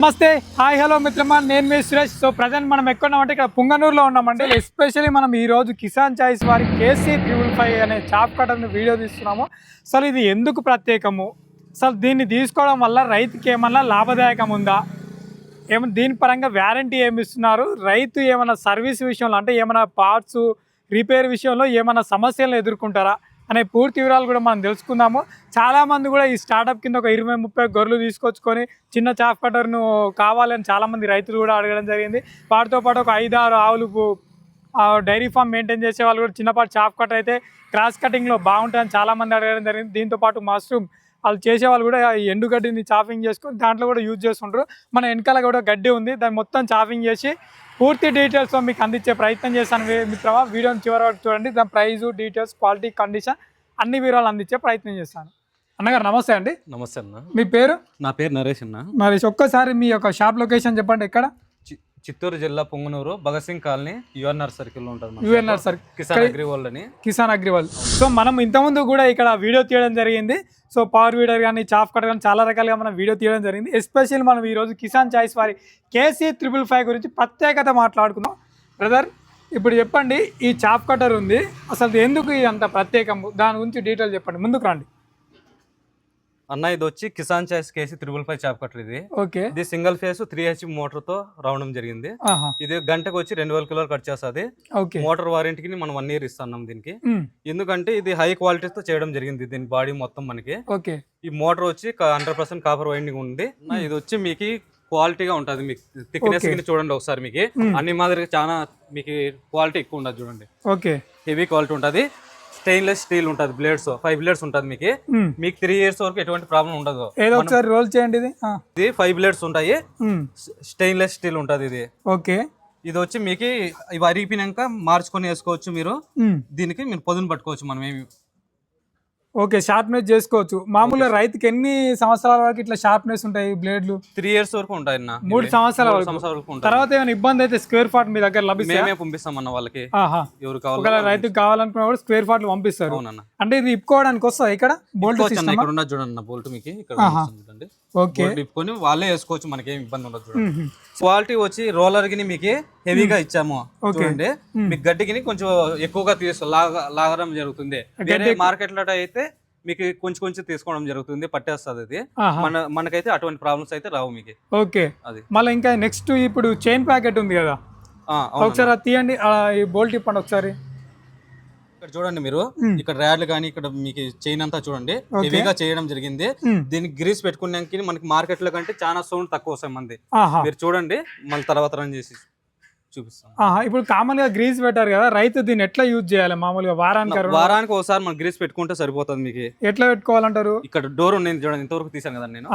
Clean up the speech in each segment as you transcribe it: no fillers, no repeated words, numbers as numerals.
నమస్తే hi hello మిత్రమా నేను మీ సురేష్. సో ప్రజెంట్ మనం ఎక్కడున్నామంటే ఇక్కడ పుంగనూరులో ఉన్నామండి. ఎస్పెషల్లీ మనం ఈరోజు కిసాన్ చాయిస్ వారి KC555 అనే చాప్ కటర్ని వీడియో తీస్తున్నాము. అసలు ఇది ఎందుకు ప్రత్యేకము, అసలు దీన్ని తీసుకోవడం వల్ల రైతుకి ఏమన్నా లాభదాయకం ఉందా, ఏమన్నా దీని పరంగా వ్యారంటీ ఏమి ఇస్తున్నారు, రైతు ఏమైనా సర్వీస్ విషయంలో అంటే ఏమైనా పార్ట్స్ రిపేర్ విషయంలో ఏమైనా సమస్యలను ఎదుర్కొంటారా అనే పూర్తి వివరాలు కూడా మనం తెలుసుకుందాము. చాలామంది కూడా ఈ స్టార్టప్ కింద ఒక 20-30 గొర్రెలు తీసుకొచ్చుకొని చిన్న చాప్ కటర్ను కావాలని చాలామంది రైతులు కూడా అడగడం జరిగింది. వాటితో పాటు ఒక 5-6 ఆవులు డైరీ ఫామ్ మెయింటైన్ చేసే వాళ్ళు కూడా చిన్నపాటి చాప్ కటర్ అయితే క్రాస్ కటింగ్లో బాగుంటుందని చాలామంది అడగడం జరిగింది. దీంతోపాటు మష్రూమ్ వాళ్ళు చేసేవాళ్ళు కూడా ఈ ఎండుగడ్డిని చాపింగ్ చేసుకొని దాంట్లో కూడా యూజ్ చేస్తుంటారు. మన వెనకాల కూడా గడ్డి ఉంది, దాన్ని మొత్తం చాపింగ్ చేసి పూర్తి డీటెయిల్స్ మీకు అందించే ప్రయత్నం చేశాను మిత్రమా. వీడియోని చివరి వరకు చూడండి. దాని ప్రైజు, డీటెయిల్స్, క్వాలిటీ, కండిషన్ అన్ని వివరాలు అందించే ప్రయత్నం చేస్తాను. అన్నగారు నమస్తే అండి. నమస్తే అన్న. మీ పేరు? నా పేరు నరేష్ అన్న. మరి ఒక్కసారి మీ యొక్క షాప్ లొకేషన్ చెప్పండి. ఎక్కడ? చిత్తూరు జిల్లా Punganur Bhagat Singh colony UNR circle లో ఉంటుంది. యుఎన్ఆర్ సర్కిల్, కిసాన్ అగ్రివరల్డ్ అని. కిసాన్ అగ్రివరల్డ్. సో మనం ఇంతకుముందు కూడా ఇక్కడ వీడియో తీయడం జరిగింది. సో పవర్ వీడర్ కానీ చాప్ కటర్ కానీ చాలా రకాలుగా మనం వీడియో తీయడం జరిగింది. ఎస్పెషల్లీ మనం ఈరోజు కిసాన్ చాయిస్ వారి KC555 గురించి ప్రత్యేకత మాట్లాడుకుందాం. బ్రదర్ ఇప్పుడు చెప్పండి, ఈ చాప్ కటర్ ఉంది, అసలు ఎందుకు ఇది అంత ప్రత్యేకం, దాని గురించి డీటెయిల్ చెప్పండి. ముందుకు రండి అన్న. ఇది వచ్చి Kisan choice KC555 chop cutter. ఇది ఓకే. ఇది సింగిల్ ఫేస్ 3HP మోటార్ తో రావడం జరిగింది. ఇది గంటకు వచ్చి 2000 కిలోలు కట్ చేస్తుంది. మోటార్ వారంటీకి మనం 1 year ఇస్తున్నాం దీనికి. ఎందుకంటే ఇది హై క్వాలిటీతో చేయడం జరిగింది. దీని బాడీ మొత్తం మనకి. ఈ మోటార్ వచ్చి 100% కాపర్ వైండింగ్ ఉంది. ఇది వచ్చి మీకు క్వాలిటీగా ఉంటుంది. మీకు థిక్నెస్ చూడండి ఒకసారి. మీకు అన్ని మాదిరిగా చాలా మీకు క్వాలిటీ ఎక్కువ ఉండదు చూడండి. హెవీ క్వాలిటీ ఉంటుంది. స్టెయిన్లెస్ స్టీల్ ఉంటుంది. బ్లేడ్స్ 5 బ్లేడ్స్ ఉంటుంది. మీకు 3 years వరకు ఎటువంటి ప్రాబ్లం ఉండదు. రోల్ చేయండి. ఇది 5 బ్లేడ్స్ ఉంటాయి. స్టెయిన్లెస్ స్టీల్ ఉంటుంది ఇది. ఇది వచ్చి మీకు ఇవి అరిగిపోయినాక మార్చుకొని వేసుకోవచ్చు. మీరు దీనికి మీరు పొదును పట్టుకోవచ్చు. మనం ఏమి షార్ప్నెస్ చేసుకోవచ్చు. మామూలుగా రైతుకి ఎన్ని సంవత్సరాల వరకు ఇట్లా షార్ప్నెస్ ఉంటాయి బ్లేడ్లు? 3 years వరకు ఉంటాయి. 3 సంవత్సరాల వరకు. తర్వాత ఏమైనా ఇబ్బంది అయితే స్క్వేర్ ఫాట్ మీ దగ్గర లభిస్తాయి? మేమే పంపిస్తాం అన్న వాళ్ళకి. ఎవరు కావాలి రైతుకి కావాలనుకున్నా కూడా స్క్వేర్ ఫాట్ పంపిస్తారు. అంటే ఇది ఇప్పుకోవడానికి వస్తా ఇక్కడ బోల్ట్ ఇక్కడ ఉన్న చూడండి బోల్ట్ మీకు ఇక్కడ ఇప్పుకొని వాళ్ళే వేసుకోవచ్చు. మనకేం ఇబ్బంది ఉండదు చూడండి. క్వాలిటీ వచ్చి రోలర్ కి మీకు హెవీగా ఇచ్చాము చూడండి. మీకు గడ్డికి కొంచెం ఎక్కువగా లాగడం జరుగుతుంది. వేరే మార్కెట్ లో అయితే మీకు కొంచెం కొంచెం తీసుకోవడం జరుగుతుంది, పట్టేస్తుంది. అది మనకైతే అటువంటి ప్రాబ్లమ్స్ అయితే రావు మీకు. అది మళ్ళీ ఇంకా నెక్స్ట్ ఇప్పుడు చైన్ ప్యాకెట్ ఉంది కదా, ఒకసారి అది తీయండి. ఈ బోల్ట్ ఇప్పండి ఒకసారి. ఇక్కడ చూడండి మీరు, ఇక్కడ ర్యాడ్లు కానీ ఇక్కడ మీకు చైన్ అంతా చూడండి హెవీగా చేయడం జరిగింది. దీనికి గ్రీస్ పెట్టుకున్నాక మనకి మార్కెట్ లో కంటే చాలా సౌండ్ తక్కువ వస్తాయి మంది. మీరు చూడండి, మళ్ళీ తర్వాత రన్ చేసి చూపిస్తాం. ఇప్పుడు కామన్ గా గ్రీస్ పెట్టారు కదా, రైతు దీన్ని ఎట్లా యూజ్ చేయాలి? మామూలుగా వారానికి ఒకసారి మనం గ్రీస్ పెట్టుకుంటే సరిపోతుంది. మీకు ఎట్లా పెట్టుకోవాలంటారు? ఇక్కడ డోర్ ఉంది చూడండి, ఇంతవరకు తీసాను కదా నేను.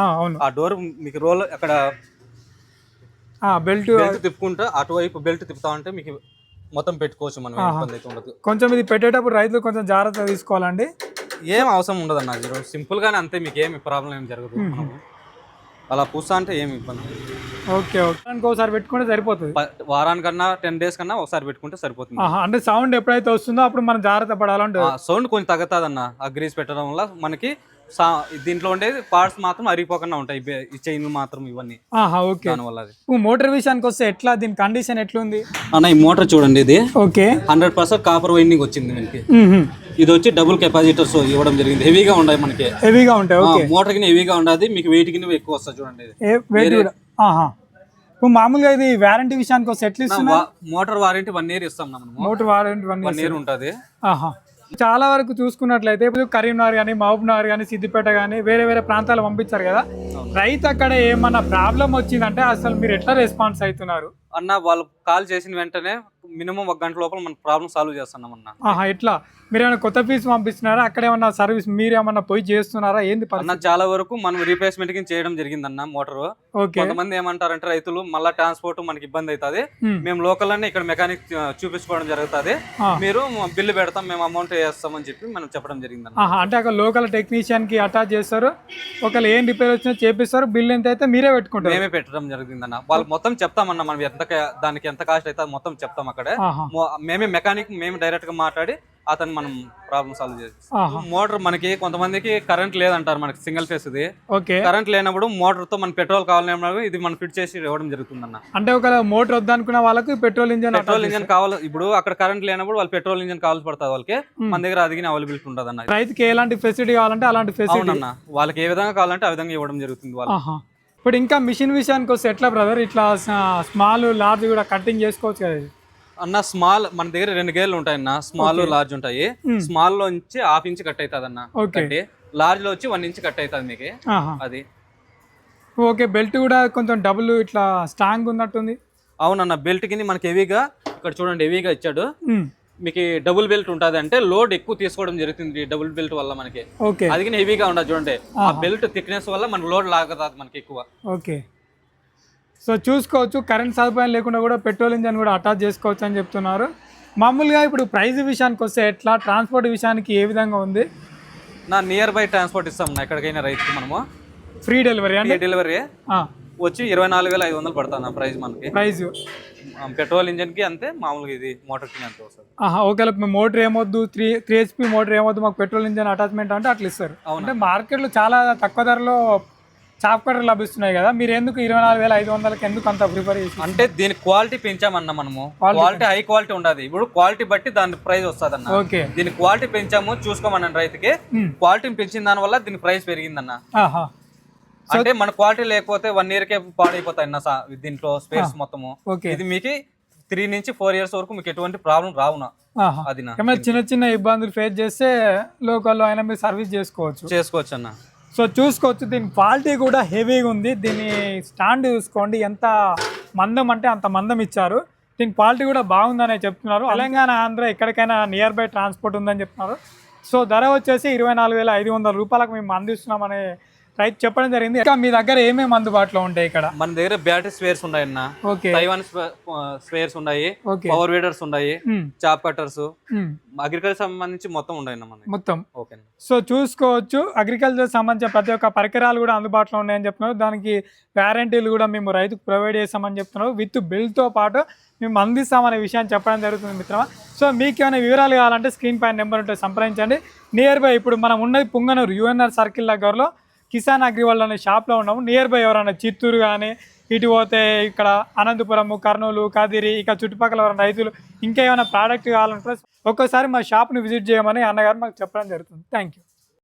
ఆ డోర్ మీకు రోల్ అక్కడ బెల్ట్ తిప్పుకుంటా, అటువైపు బెల్ట్ తిప్పుతా ఉంటే మీకు మొత్తం పెట్టుకోవచ్చు. మనం ఇబ్బంది అయితే ఉండదు. కొంచెం ఇది పెట్టేటప్పుడు రైతులు కొంచెం జాగ్రత్తగా తీసుకోవాలండి. ఏం అవసరం ఉండదు అన్న, సింపుల్ గానే అంతే. మీకు ఏమి ప్రాబ్లం ఏం జరగదు. అలా పూసా అంటే ఏమి ఇబ్బంది. ఒకసారి పెట్టుకుంటే సరిపోతుంది. వారానికన్నా 10 days కన్నా ఒకసారి పెట్టుకుంటే సరిపోతుంది. అంటే సౌండ్ ఎప్పుడైతే వస్తుందో అప్పుడు మనం జాగ్రత్త పడాలంటే సౌండ్ కొంచెం తగ్గుతుంది అన్న. ఆ గ్రీస్ పెట్టడం వల్ల మనకి దీంట్లో ఉండేది పార్ట్స్ మాత్రం అరిగిపోకుండా ఉంటాయి. ఈ చైన్ మాత్రం ఇవన్నీ. మోటార్ విషయానికి వస్తే ఎట్లా, దీని కండిషన్ ఎట్లుంది అన్న? ఈ మోటార్ చూడండి, ఇది 100% కాపర్ వైండింగ్ వచ్చింది మనకి. ఇది వచ్చి డబుల్ కెపాసిటర్స్ ఇవ్వడం జరిగింది. హెవీగా ఉంటాయి మనకి. మోటార్ కి హెవీగా ఉండదు, మీకు వెయిట్ కి ఎక్కువ వస్తుంది చూడండి. మామూలుగా ఇది వారంటీ విషయానికి వస్తే ఎట్లా ఇస్తున్నా? మోటార్ వారంటీ 1 year ఇస్తాం. మోటార్ వారంటీ 1 year ఉంటుంది. చాలా వరకు చూసుకున్నట్లయితే ఇప్పుడు కరీంనగర్ కానీ, మహబూబ్నగర్ కానీ, సిద్దిపేట కానీ వేరే వేరే ప్రాంతాలు పంపించారు కదా, రైతు అక్కడ ఏమన్నా ప్రాబ్లం వచ్చిందంటే అసలు మీరు ఎట్లా రెస్పాన్స్ అవుతున్నారు అన్న? వాళ్ళు కాల్ చేసిన వెంటనే మినిమం 1 గంట లోపల మన ప్రాబ్లం సాల్వ్ చేస్తున్నాం అన్న. ఎట్లా మీరు ఏమైనా కొత్త పీస్ పంపిస్తున్నారా? అక్కడ ఏమన్నా సర్వీస్ మీరు ఏమన్నా పోయి చేస్తున్నారా? ఏంది అన్న? చాలా వరకు మనం రీప్లేస్మెంట్ కి చేయడం జరిగింది అన్న మోటార్. కొంతమంది ఏమంటారంటే రైతులు మళ్ళీ ట్రాన్స్పోర్ట్ మనకి ఇబ్బంది అవుతుంది, మేము లోకల్ అనే ఇక్కడ మెకానిక్ చూపించుకోవడం జరుగుతుంది, మీరు బిల్లు పెడతాం, మేము అమౌంట్ వేస్తామని చెప్పి మనం చెప్పడం జరిగింది అన్న. అంటే అక్కడ లోకల్ టెక్నీషియన్ కి అటాచ్ చేస్తారు, ఒకవేళ ఏం రిపేర్ వచ్చినా చేపిస్తారు, బిల్ ఎంత అయితే మీరే పెట్టుకుంటారు. మేమే పెట్టడం జరిగింది అన్న. వాళ్ళు మొత్తం చెప్తామన్నా, మనం ఎంత దానికి ఎంత కాస్ట్ అయితే మొత్తం చెప్తాం అక్కడ. అక్కడే. మేమే మెకానిక్ మేము డైరెక్ట్ గా మాట్లాడి అతను మనం ప్రాబ్లమ్ సాల్వ్ చేస్తాం. మోటార్ మనకి కొంతమందికి కరెంట్ లేదంటారు, మనకి సింగిల్ ఫేస్ ఇది. కరెంట్ లేనప్పుడు మోటార్ తో మన పెట్రోల్ కావాలన్నప్పుడు ఇది మనం ఫిట్ చేసి ఇవ్వడం జరుగుతుంది అన్న. అంటే ఒక మోటార్ వద్దనుకున్న వాళ్ళకి పెట్రోల్ ఇంజన్ కావాలి. ఇప్పుడు అక్కడ కరెంట్ లేనప్పుడు వాళ్ళు పెట్రోల్ ఇంజన్ కావాల్సి పడుతుంది వాళ్ళకి, మన దగ్గర అది అవైలబిలిటీ ఉంటుంది అన్న. రైతుకి ఎలాంటి ఫెసిలిటీ కావాలంటే అలాంటి ఫెసిలిటీ అన్న, వాళ్ళకి ఏ విధంగా కావాలంటే ఆ విధంగా ఇవ్వడం జరుగుతుంది వాళ్ళు. ఇప్పుడు ఇంకా మిషన్ విషయానికి వస్తే ఎట్లా బ్రదర్, ఇట్లా స్మాల్ లార్జ్ కూడా కటింగ్ చేసుకోవచ్చు కదా అన్న? స్మాల్ మన దగ్గర 2 గేర్లు ఉంటాయి అన్న, స్మాల్ లార్జ్ ఉంటాయి. స్మాల్ లో నుంచి 1/2 ఇంచ్ కట్ అవుతుంది అన్న, లార్జ్ లో వచ్చి 1 ఇంచ్ కట్ అవుతుంది మీకు అది. ఓకే, బెల్ట్ కూడా కొంచెం డబుల్ ఇట్లా స్ట్రాంగ్ ఉన్నట్టుంది. అవునన్న, బెల్ట్ కింద మనకి హెవీగా ఇక్కడ చూడండి హెవీగా ఇచ్చాడు. మీకు డబుల్ బెల్ట్ ఉంటుంది, అంటే లోడ్ ఎక్కువ తీసుకోవడం జరుగుతుంది డబుల్ బెల్ట్ వల్ల మనకి. అది హెవీగా ఉండదు చూడండి, ఆ బెల్ట్ థిక్నెస్ వల్ల మనకి లోడ్ లాగదు మనకి ఎక్కువ. ఓకే, సో చూసుకోవచ్చు, కరెంట్ సదుపాయం లేకుండా కూడా పెట్రోల్ ఇంజన్ కూడా అటాచ్ చేసుకోవచ్చు అని చెప్తున్నారు. మామూలుగా ఇప్పుడు ప్రైస్ విషయానికి వస్తే ఎట్లా, ట్రాన్స్పోర్ట్ విషయానికి ఏ విధంగా ఉంది? నా నియర్ బై ట్రాన్స్పోర్ట్ ఇస్తాం ఎక్కడికైనా రైతుకి మనము. ఫ్రీ డెలివరీ అండి? డెలివరీ వచ్చి 24,500 పడుతుంది ప్రైస్ మనకి. ప్రైస్ పెట్రోల్ ఇంజన్ కి అంతే, మామూలుగా ఇది మోటార్ కి అంతే వస్తుంది. ఒకవేళ మోటార్ ఏమొద్దు, 3 HP మోటార్ ఏమొద్దు, మాకు పెట్రోల్ ఇంజన్ అటాచ్మెంట్ అంటే అట్లా ఇస్తారు. అంటే మార్కెట్లో చాలా తక్కువ ధరలో చాప్ కటర్ లభిస్తున్నాయి కదా, మీరు ఎందుకు 24,500కి ఎందుకు అంత ప్రిఫర్ చేసి? అంటే దీని క్వాలిటీ పెంచామన్న మనము, క్వాలిటీ హై క్వాలిటీ ఉండదు. ఇప్పుడు క్వాలిటీ బట్టి దాని ప్రైస్ వస్తుంది అన్న. ఓకే, దీని క్వాలిటీ పెంచాము చూసుకోమన్న రైతుకి, క్వాలిటీని పెంచిన దాని వల్ల దీని ప్రైస్ పెరిగిందన్న. అంటే మన క్వాలిటీ లేకపోతే 1 year కే పాడైపోతాయి అన్న దీంట్లో స్పేస్ మొత్తము. ఇది మీకు 3 నుంచి 4 years వరకు మీకు ఎటువంటి ప్రాబ్లం రావునా. అది చిన్న చిన్న ఇబ్బందులు ఫేస్ చేస్తే లోకల్లో అయినా మీరు సర్వీస్ చేసుకోవచ్చు అన్న. సో చూసుకోవచ్చు, దీని క్వాలిటీ కూడా హెవీగా ఉంది. దీని స్టాండ్ చూసుకోండి, ఎంత మందం అంటే అంత మందం ఇచ్చారు. దీని క్వాలిటీ కూడా బాగుందనే చెప్తున్నారు. తెలంగాణ, ఆంధ్ర ఎక్కడికైనా నియర్ బై ట్రాన్స్పోర్ట్ ఉందని చెప్తున్నారు. సో ధర వచ్చేసి 24,500 రూపాయలకు మేము అందిస్తున్నామనే రైతు చెప్పడం జరిగింది. ఇంకా మీ దగ్గర ఏమేమి అందుబాటులో ఉంటాయి ఇక్కడ? మన దగ్గర బ్యాటరీ స్పేర్స్ ఉన్నాయి అన్న, తైవాన్ స్పేర్స్ ఉన్నాయి, పవర్ వీడర్స్ ఉన్నాయి, చాప్ కట్టర్స్, అగ్రికల్చర్ సంబంధించి మొత్తం ఉన్నాయి మొత్తం. ఓకే, సో చూసుకోవచ్చు, అగ్రికల్చర్ సంబంధించిన ప్రతి ఒక్క పరికరాలు కూడా అందుబాటులో ఉన్నాయని చెప్తున్నారు. దానికి వ్యారంటీలు కూడా మేము రైతుకు ప్రొవైడ్ చేస్తామని చెప్తున్నారు. విత్ బిల్తో పాటు మేము అందిస్తామనే విషయాన్ని చెప్పడం జరుగుతుంది మిత్రమా. సో మీకు ఏమైనా వివరాలు కావాలంటే స్క్రీన్ పైన నెంబర్ ఉంటే సంప్రదించండి. నియర్ బై ఇప్పుడు మనం ఉన్నది పుంగనూరు UNR సర్కిల్ దగ్గరలో కిసాన్ అగ్రివరల్డ్ అనే షాప్లో ఉన్నాము. నియర్ బై ఎవరైనా చిత్తూరు కానీ ఇటు పోతే ఇక్కడ అనంతపురము, కర్నూలు, కదిరి, ఇక చుట్టుపక్కల ఎవరైనా రైతులు ఇంకా ఏమైనా ప్రోడక్ట్ కావాలంటే ఒక్కోసారి మా షాప్ని విజిట్ చేయమని అన్నగారు మాకు చెప్పడం జరుగుతుంది. Thank you.